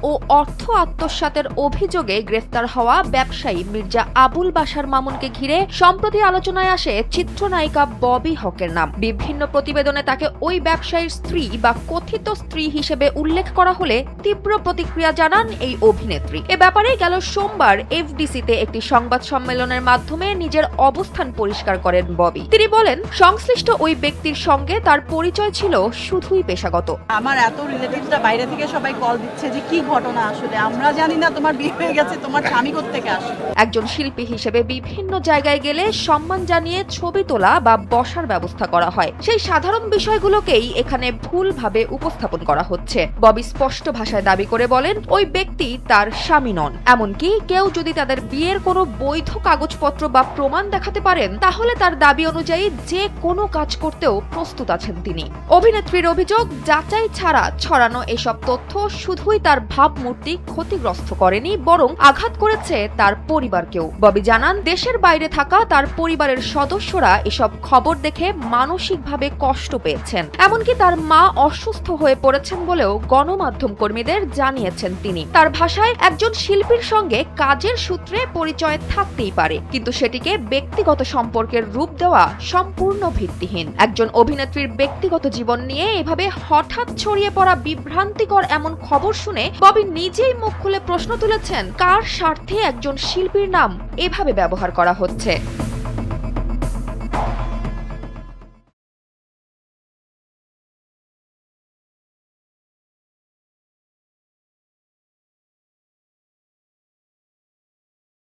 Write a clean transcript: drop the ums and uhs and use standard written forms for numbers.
ও অর্থ আত্মসাতের অভিযোগে গ্রেফতার হওয়া ব্যবসায়ী মির্জা আবুল বাশার মামুনকে ঘিরে সম্প্রতি আলোচনায় আসে চিত্রনায়িকা ববি হকের নাম। বিভিন্ন প্রতিবেদনে তাকে ওই ব্যবসায়ীর স্ত্রী বা কথিত স্ত্রী হিসেবে উল্লেখ করা হলে তীব্র প্রতিক্রিয়া জানান এই অভিনেত্রী। এ ব্যাপারে গেল সোমবার এফডিসিতে একটি সংবাদ সম্মেলনের মাধ্যমে নিজের অবস্থান পরিষ্কার করেন ববি। তিনি বলেন, সংশ্লিষ্ট ওই ব্যক্তির সঙ্গে তার পরিচয় ছিল শুধুই পেশাগত। আমার এত রিলেটিভসরা বাইরে থেকে সবাই কল দিচ্ছে যে কি ঘটনা, আসলে আমরা জানি না তোমার বিয়ে হয়ে গেছে, তোমার স্বামী কোত্থেকে আসে। একজন শিল্পী হিসেবে বিভিন্ন জায়গায় গেলে সম্মান জানিয়ে ছবি তোলা বা বসার ব্যবস্থা করা হয়। সেই সাধারণ বিষয়গুলোকেই এখানে ভুলভাবে উপস্থাপন করা হচ্ছে। ববি স্পষ্ট ভাষায় দাবি করে বলেন, ওই ব্যক্তি তার স্বামী নন। এমনকি কেউ যদি তাদের বিয়ের কোনো বৈধ কাগজপত্র বা প্রমাণ দেখাতে পারেন, তাহলে তার দাবি অনুযায়ী যে কোনো কাজ করতেও প্রস্তুত আছেন তিনি। অভিনেত্রীর অভিযোগ, যাচাই ছাড়া ছড়ানো এসব তথ্য শুধুই তার ভাবমূর্তি ক্ষতিগ্রস্ত করেনি, বরং আঘাত করেছে তার পরিবারকেও। ববি জানান, দেশের বাইরে থাকা তার পরিবারের সদস্যরা এসব খবর দেখে মানসিকভাবে কষ্ট পেয়েছেন। এমনকি তার মা অসুস্থ হয়ে পড়েছেন বলেও গণমাধ্যম কর্মীদের জানিয়েছেন তিনি। তার ভাষায়, একজন শিল্পীর সঙ্গে কাজের সূত্রে পরিচয় থাকতেই পারে, কিন্তু সেটিকে ব্যক্তিগত সম্পর্কের রূপ দেওয়া সম্পূর্ণ ভিত্তিহীন। একজন অভিনেত্রীর ব্যক্তিগত জীবন নিয়ে এভাবে হঠাৎ ছড়িয়ে পড়া বিভ্রান্তিকর এমন খবর শুনে ববি নিজেই মুখ খুলে প্রশ্ন তুলেছেন, কার স্বার্থে একজন শিল্পীর নাম এভাবে ব্যবহার করা হচ্ছে।